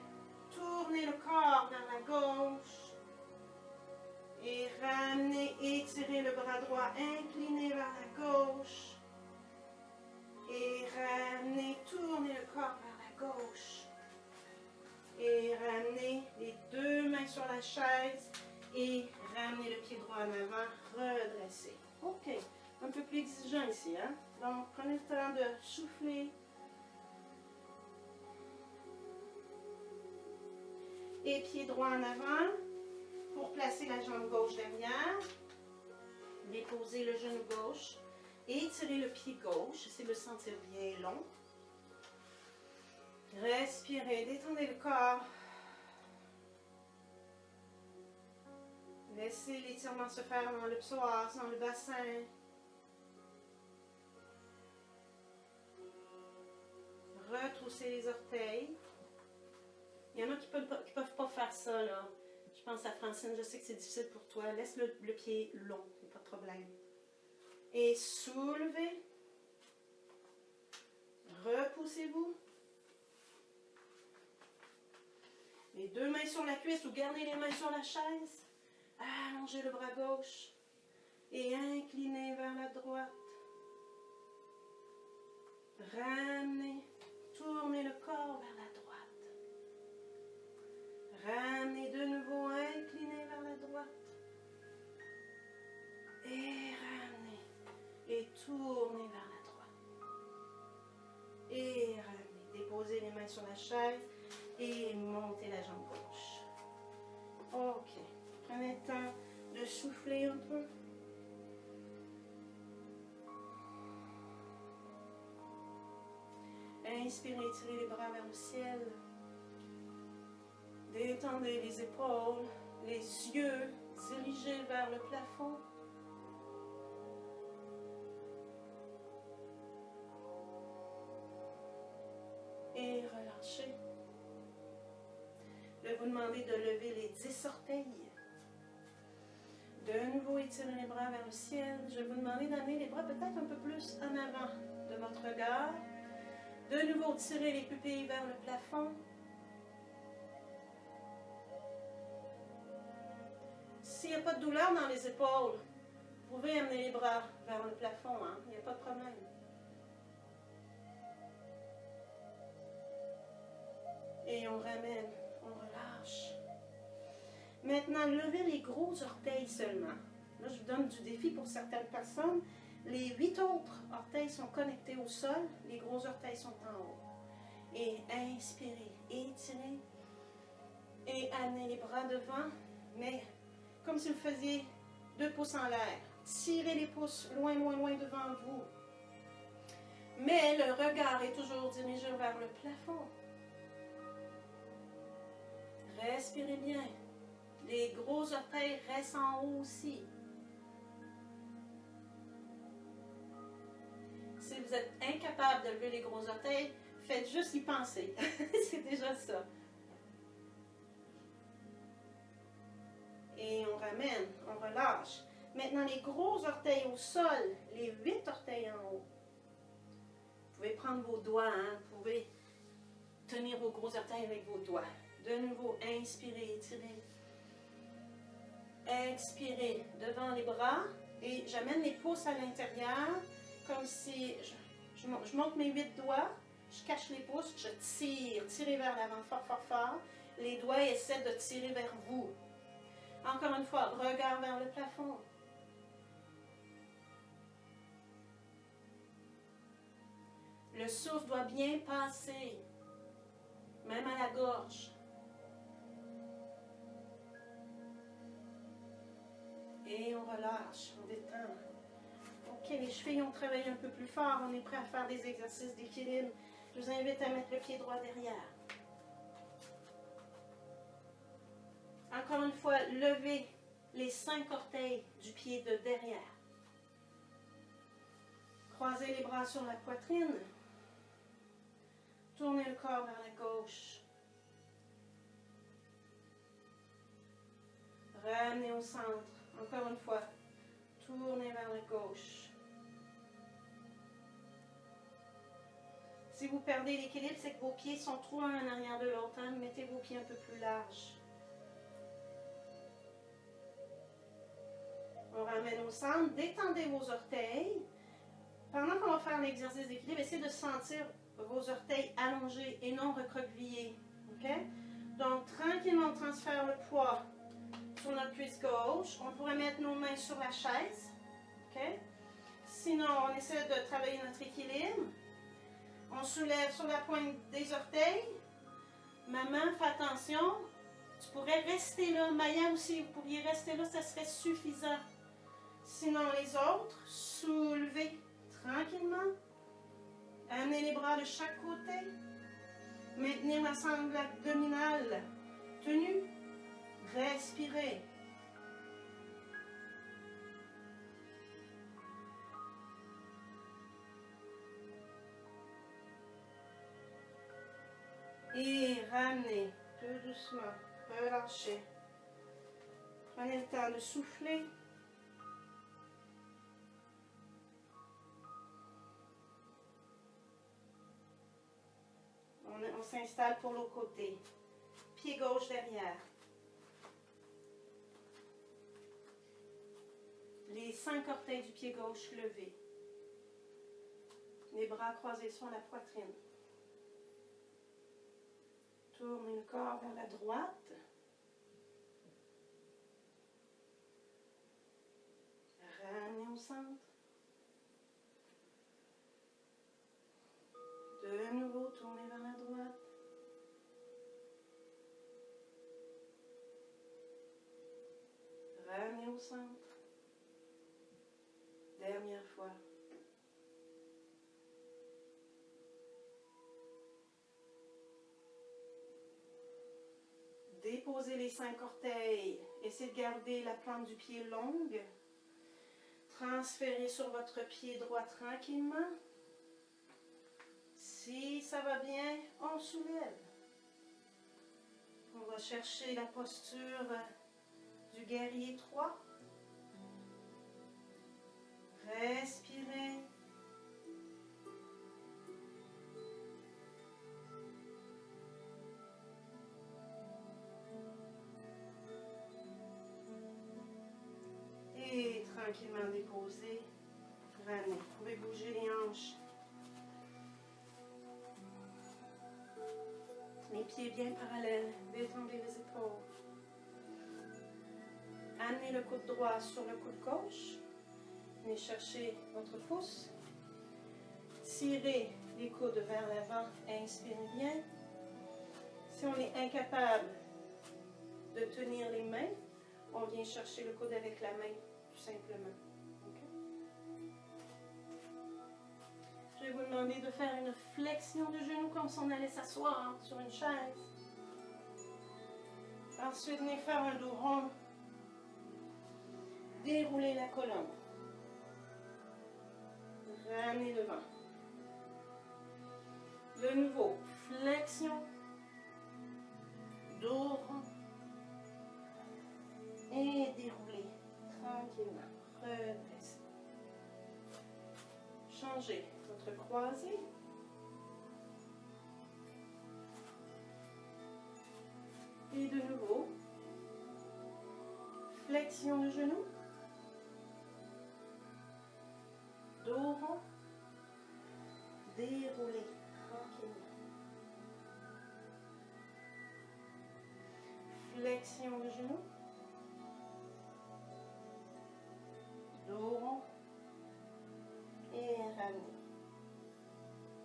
Tournez le corps vers la gauche. Et ramenez. Étirez le bras droit. Inclinez vers la gauche. Et ramenez. Tournez le corps vers la gauche. Et ramenez les deux mains sur la chaise. Et ramenez le pied droit en avant. Redressez. OK. Un peu plus exigeant ici, hein? Donc, prenez le temps de souffler. Et pied droit en avant pour placer la jambe gauche derrière. Déposez le genou gauche. Étirez le pied gauche. Essayez de le sentir bien long. Respirez. Détendez le corps. Laissez l'étirement se faire dans le psoas, dans le bassin. Retroussez les orteils. Il y en a qui ne peuvent pas faire ça, là. Je pense à Francine, je sais que c'est difficile pour toi. Laisse le pied long, il n'y a pas de problème. Et soulevez. Repoussez-vous. Les deux mains sur la cuisse ou gardez les mains sur la chaise. Allongez le bras gauche. Et inclinez vers la droite. Ramenez. Tournez le corps vers la droite. Ramenez de nouveau, inclinez vers la droite. Et ramenez. Et tournez vers la droite. Et ramenez. Déposez les mains sur la chaise et montez la jambe gauche. OK. Prenez le temps de souffler un peu. Inspirez, tirez les bras vers le ciel. Détendez les épaules, les yeux dirigés vers le plafond. Et relâchez. Le vous demander de lever les 10 orteils. De nouveau, étirez les bras vers le ciel. Je vais vous demander d'amener les bras peut-être un peu plus en avant de votre regard. De nouveau, tirez les pupilles vers le plafond. S'il n'y a pas de douleur dans les épaules, vous pouvez amener les bras vers le plafond, hein? Il n'y a pas de problème. Et on ramène, on relâche. Maintenant, levez les gros orteils seulement. Là, je vous donne du défi pour certaines personnes. Les 8 autres orteils sont connectés au sol, les gros orteils sont en haut. Et inspirez, étirez. Et amenez les bras devant, mais comme si vous faisiez 2 pouces en l'air. Tirez les pouces loin, loin, loin devant vous. Mais le regard est toujours dirigé vers le plafond. Respirez bien. Les gros orteils restent en haut aussi. Si vous êtes incapable de lever les gros orteils, faites juste y penser. C'est déjà ça. Et on ramène, on relâche. Maintenant, les gros orteils au sol, les 8 orteils en haut. Vous pouvez prendre vos doigts, hein? Vous pouvez tenir vos gros orteils avec vos doigts. De nouveau, inspirez, étirez. Expirez devant les bras et j'amène les pouces à l'intérieur comme si je monte mes 8 doigts, je cache les pouces, je tire, tirez vers l'avant fort, fort, fort. Les doigts essaient de tirer vers vous. Encore une fois, regard vers le plafond. Le souffle doit bien passer, même à la gorge. Et on relâche, on détend. Ok, les chevilles ont travaillé un peu plus fort. On est prêt à faire des exercices d'équilibre. Je vous invite à mettre le pied droit derrière. Encore une fois, levez les 5 orteils du pied de derrière. Croisez les bras sur la poitrine. Tournez le corps vers la gauche. Ramenez au centre. Encore une fois, tournez vers la gauche. Si vous perdez l'équilibre, c'est que vos pieds sont trop un en arrière de l'autre. Hein? Mettez vos pieds un peu plus larges. On ramène au centre. Détendez vos orteils. Pendant qu'on va faire l'exercice d'équilibre, essayez de sentir vos orteils allongés et non recroquevillés. Okay? Donc, tranquillement, on transfère le poids sur notre cuisse gauche. On pourrait mettre nos mains sur la chaise. Okay? Sinon, on essaie de travailler notre équilibre. On soulève sur la pointe des orteils. Maman, fais attention. Tu pourrais rester là. Maya aussi, vous pourriez rester là, ça serait suffisant. Sinon, les autres, soulevez tranquillement. Amenez les bras de chaque côté. Maintenir la sangle abdominale tenue. Respirez. Et ramenez tout doucement. Relâchez. Prenez le temps de souffler. On s'installe pour l'autre côté. Pied gauche derrière. Les 5 orteils du pied gauche levés. Les bras croisés sur la poitrine. Tournez le corps vers la droite. Ramenez au centre. De nouveau, tournez vers la droite. Ramenez au centre. Dernière fois. Déposez les 5 orteils. Essayez de garder la plante du pied longue. Transférez sur votre pied droit tranquillement. Si ça va bien, on soulève. On va chercher la posture du guerrier 3. Respirez. Et tranquillement déposer. Ramenez. Vous pouvez bouger les hanches. Les pieds bien parallèles. Détendez les épaules. Amenez le coude droit sur le coude gauche. Venez chercher votre pouce. Tirez les coudes vers l'avant. Inspirez bien. Si on est incapable de tenir les mains, on vient chercher le coude avec la main, tout simplement. Okay? Je vais vous demander de faire une flexion de genou comme si on allait s'asseoir sur une chaise. Ensuite, venez faire un dos rond. Déroulez la colonne. Ramenez devant. De nouveau, flexion. Dos rond. Et déroulez tranquillement. Redressez. Changez votre croisée. Et de nouveau, flexion de genou. Dos rond. Déroulez tranquillement. Flexion de genou. Dos rond. Et ramenez.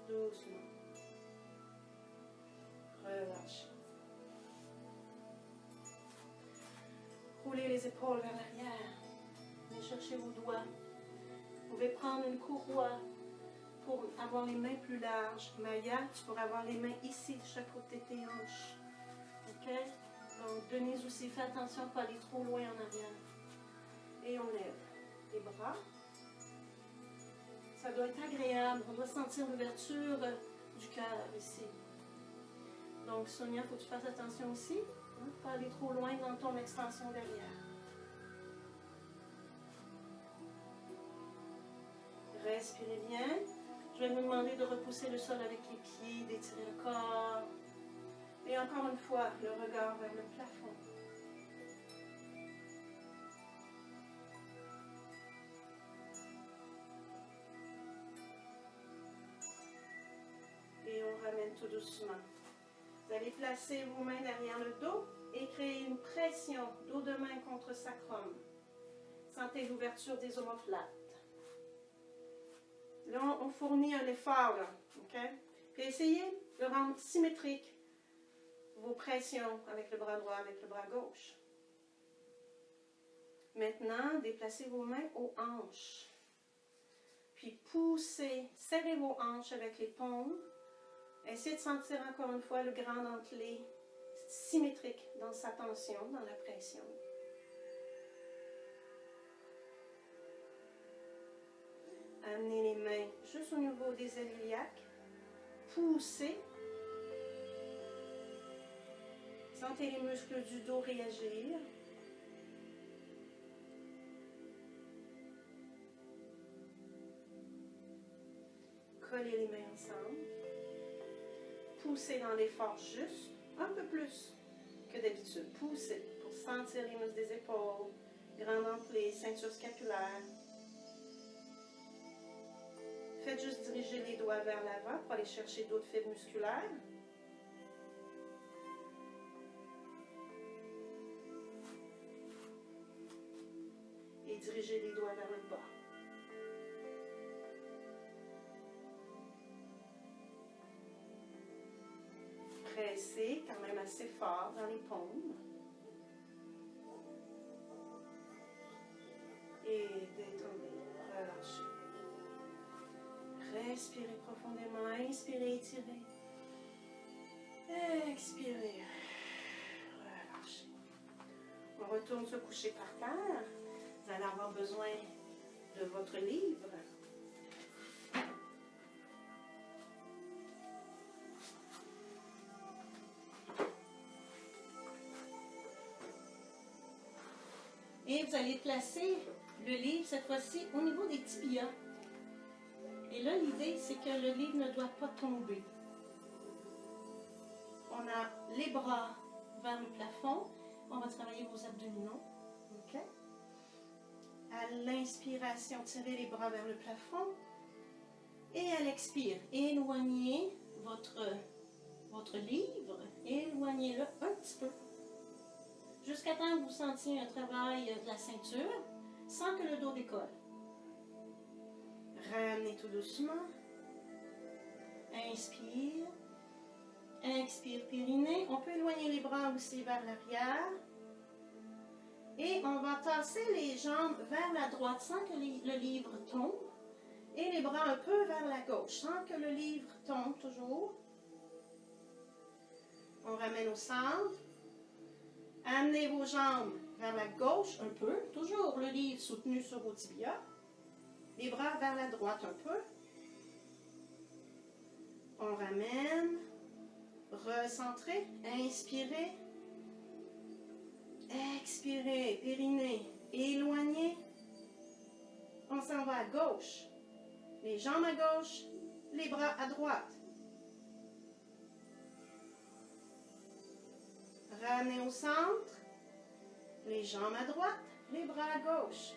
Doucement. Relâchez. Roulez les épaules vers l'arrière. Venez chercher vos doigts. Vous pouvez prendre une courroie pour avoir les mains plus larges. Maya, tu pourras avoir les mains ici de chaque côté de tes hanches. OK? Donc, Denise aussi, fais attention à ne pas aller trop loin en arrière. Et on lève les bras. Ça doit être agréable. On doit sentir l'ouverture du cœur ici. Donc, Sonia, il faut que tu fasses attention aussi. Ne pas aller trop loin dans ton extension derrière. Respirez bien. Je vais vous demander de repousser le sol avec les pieds, d'étirer le corps. Et encore une fois, le regard vers le plafond. Et on ramène tout doucement. Vous allez placer vos mains derrière le dos et créer une pression dos de main contre sacrum. Sentez l'ouverture des omoplates. Là, on fournit un effort, là, OK? Puis essayez de rendre symétrique vos pressions avec le bras droit, avec le bras gauche. Maintenant, déplacez vos mains aux hanches. Puis poussez, serrez vos hanches avec les paumes. Essayez de sentir encore une fois le grand dentelé symétrique dans sa tension, dans la pression. Amenez les mains juste au niveau des ailes iliaques. Poussez. Sentez les muscles du dos réagir. Collez les mains ensemble. Poussez dans l'effort juste, un peu plus que d'habitude. Poussez pour sentir les muscles des épaules, grand dentelé, ceinture scapulaire. Faites juste diriger les doigts vers l'avant pour aller chercher d'autres fibres musculaires. Et dirigez les doigts vers le bas. Pressez quand même assez fort dans les paumes. Et détendez, relâchez. Respirez profondément, inspirez, étirez. Expirez, relâchez. On retourne se coucher par terre. Vous allez avoir besoin de votre livre. Et vous allez placer le livre, cette fois-ci, au niveau des tibias. Et là, l'idée, c'est que le livre ne doit pas tomber. On a les bras vers le plafond. On va travailler vos abdominaux. OK? À l'inspiration, tirez les bras vers le plafond. Et à l'expire, éloignez votre livre. Éloignez-le un petit peu. Jusqu'à temps que vous sentiez un travail de la ceinture sans que le dos décolle. Ramenez tout doucement. Inspire. Expire, périnée. On peut éloigner les bras aussi vers l'arrière. Et on va tasser les jambes vers la droite sans que le livre tombe. Et les bras un peu vers la gauche sans que le livre tombe toujours. On ramène au centre. Amenez vos jambes vers la gauche un peu. Toujours le livre soutenu sur vos tibias. Les bras vers la droite un peu. On ramène. Recentrez. Inspirez. Expirez. Périnée. Éloignez. On s'en va à gauche. Les jambes à gauche. Les bras à droite. Ramenez au centre. Les jambes à droite. Les bras à gauche.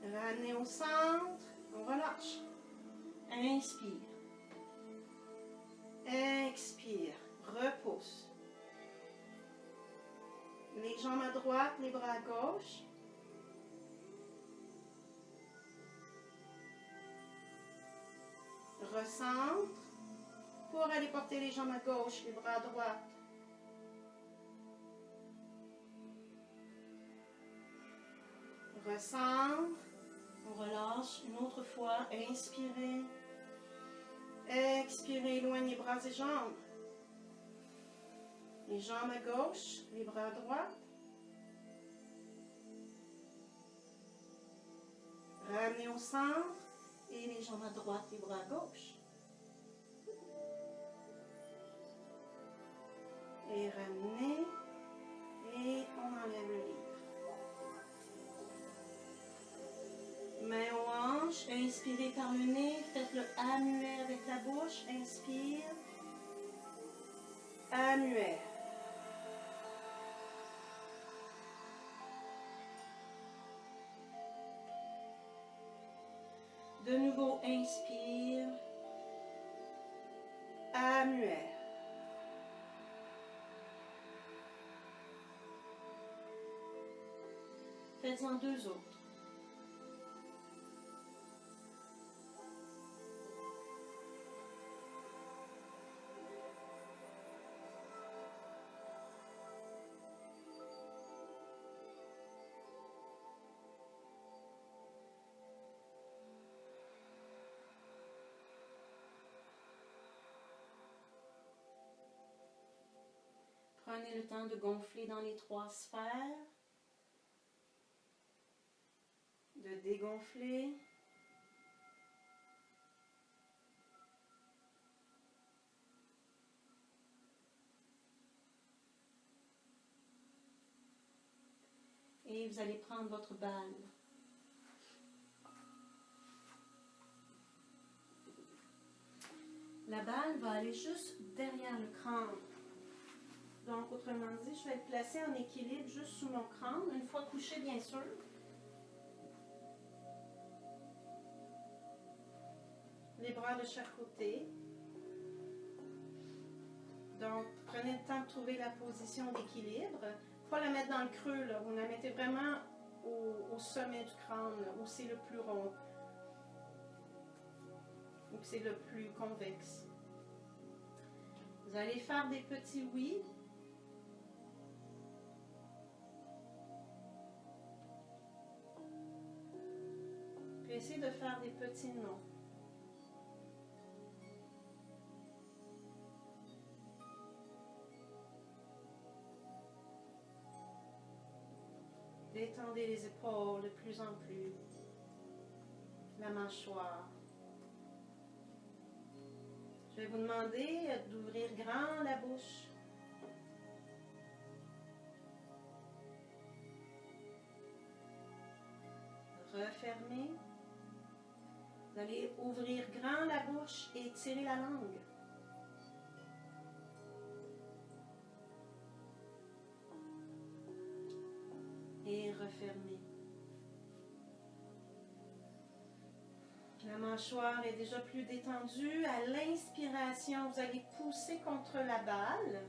Ramenez au centre. On relâche. Inspire. Expire. Repousse. Les jambes à droite, les bras à gauche. Recentre. Pour aller porter les jambes à gauche, les bras à droite. Recentre. On relâche une autre fois. Inspirez. Expirez. Éloignez bras et jambes. Les jambes à gauche, les bras à droite. Ramenez au centre. Et les jambes à droite, les bras à gauche. Et ramenez. Et on enlève le livre. Main aux hanches. Inspirez par le nez. Faites le A muet avec la bouche. Inspire. A muet. De nouveau, inspire. A muet. Faites-en deux autres. Prenez le temps de gonfler dans les trois sphères, de dégonfler. Et vous allez prendre votre balle. La balle va aller juste derrière le crâne. Donc, autrement dit, je vais le placer en équilibre juste sous mon crâne, une fois couché, bien sûr. Les bras de chaque côté. Donc, prenez le temps de trouver la position d'équilibre. Pas la mettre dans le creux, là. Vous la mettez vraiment au sommet du crâne, là, où c'est le plus rond. Où c'est le plus convexe. Vous allez faire des petits oui. Puis essayez de faire des petits non. Détendez les épaules de plus en plus. La mâchoire. Je vais vous demander d'ouvrir grand la bouche. refermer. Vous allez ouvrir grand la bouche et étirer la langue. Et refermer. La mâchoire est déjà plus détendue. À l'inspiration, vous allez pousser contre la balle.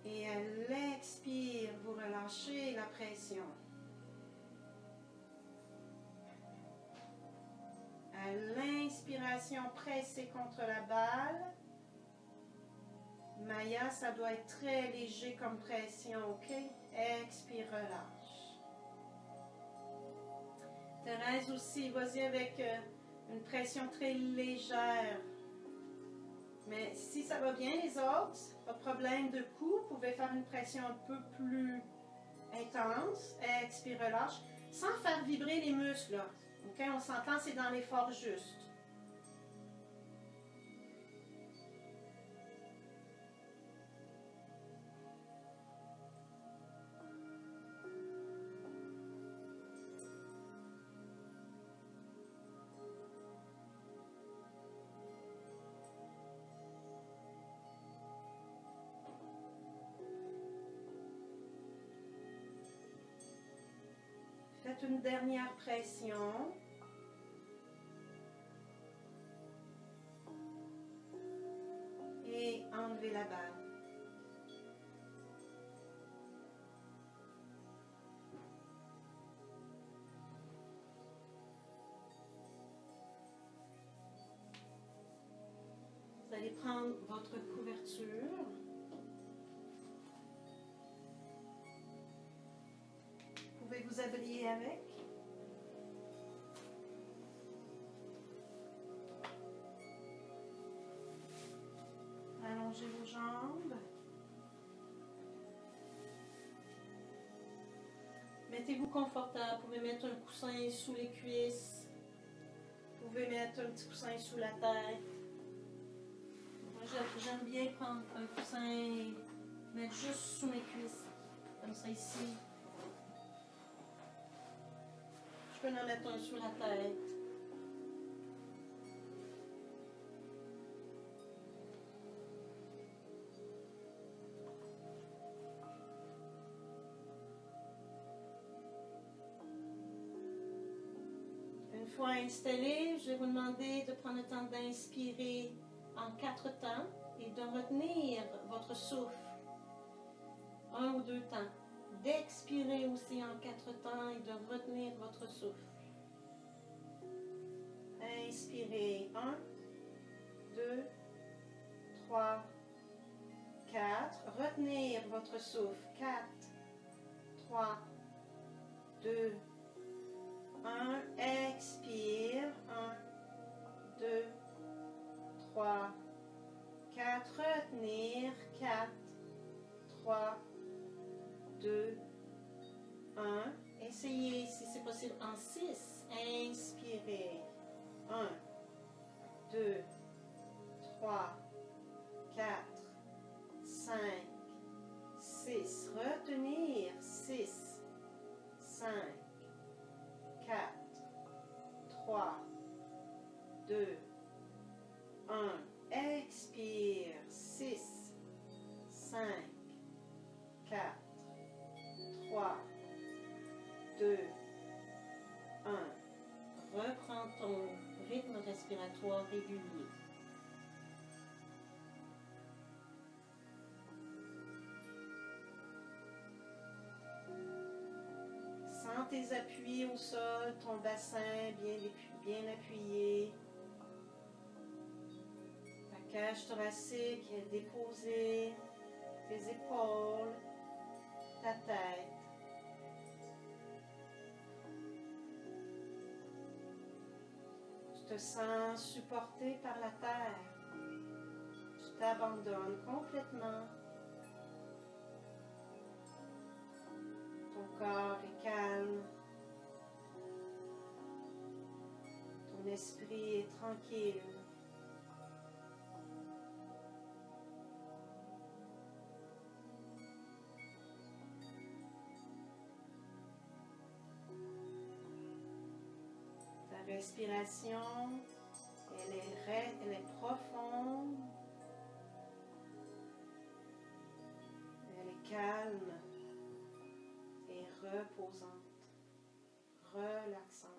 Et à l'expire, vous relâchez la pression. À l'inspiration, pressez contre la balle. Maya, ça doit être très léger comme pression, ok? Expire, relâche. Thérèse aussi, vas-y avec une pression très légère. Mais si ça va bien les autres, pas de problème de cou, vous pouvez faire une pression un peu plus intense. Expire, relâche, sans faire vibrer les muscles. Là. Okay? On s'entend, c'est dans l'effort juste. Faites une dernière pression. Et enlevez la balle. Vous allez prendre votre couverture. Vous pouvez vous habiller avec. Allongez vos jambes. Mettez-vous confortable. Vous pouvez mettre un coussin sous les cuisses. Vous pouvez mettre un petit coussin sous la tête. Moi, j'aime bien prendre un coussin et mettre juste sous mes cuisses. Comme ça ici. Je peux en mettre un sous la tête. Une fois installé, je vais vous demander de prendre le temps d'inspirer en 4 temps et de retenir votre souffle. 1 ou 2 temps. D'expirer aussi en 4 temps et de retenir votre souffle. Inspirez 1, 2, 3, 4. Retenir votre souffle. 4, 3, 2, 1. Expire. 1, 2, 3, 4. Retenir. 4, 3, 2, 1. Essayez si c'est possible en 6. Inspirez. 1, 2, 3, 4, 5, 6. Retenir. 6, 5, 4, 3, 2, 1. Expire. 6, 5, 4, 3, 2, 1. Reprends ton rythme respiratoire régulier. Sens tes appuis au sol, ton bassin bien appuyé. Ta cage thoracique est déposée, tes épaules, ta tête. Tu te sens supporté par la terre. Tu t'abandonnes complètement. Ton corps est calme. Ton esprit est tranquille. Respiration, elle est profonde, elle est calme et reposante, relaxante.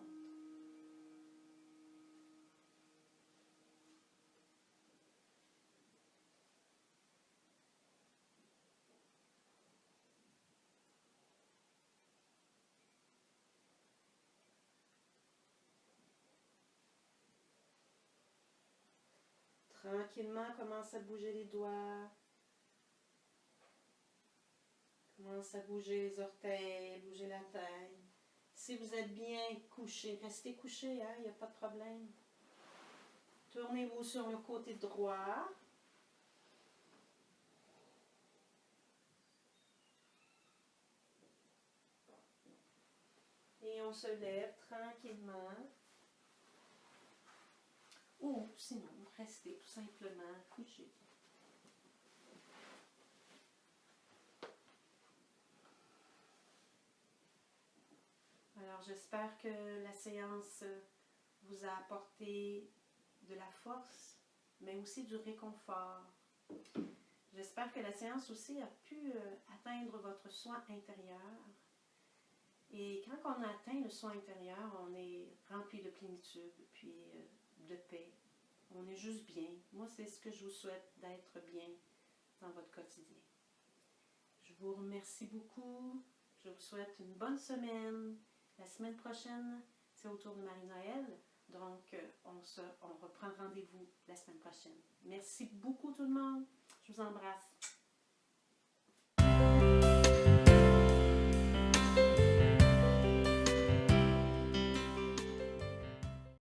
Tranquillement, commence à bouger les doigts. Commence à bouger les orteils, bouger la tête. Si vous êtes bien couché, restez couché, hein, il n'y a pas de problème. Tournez-vous sur le côté droit. Et on se lève tranquillement. Ou sinon, restez tout simplement couché. Alors, j'espère que la séance vous a apporté de la force, mais aussi du réconfort. J'espère que la séance aussi a pu atteindre votre soi intérieur. Et quand on atteint le soi intérieur, on est rempli de plénitude, puis de paix. On est juste bien. Moi, c'est ce que je vous souhaite, d'être bien dans votre quotidien. Je vous remercie beaucoup. Je vous souhaite une bonne semaine. La semaine prochaine, c'est autour de Marie-Noël. Donc, on reprend rendez-vous la semaine prochaine. Merci beaucoup tout le monde. Je vous embrasse.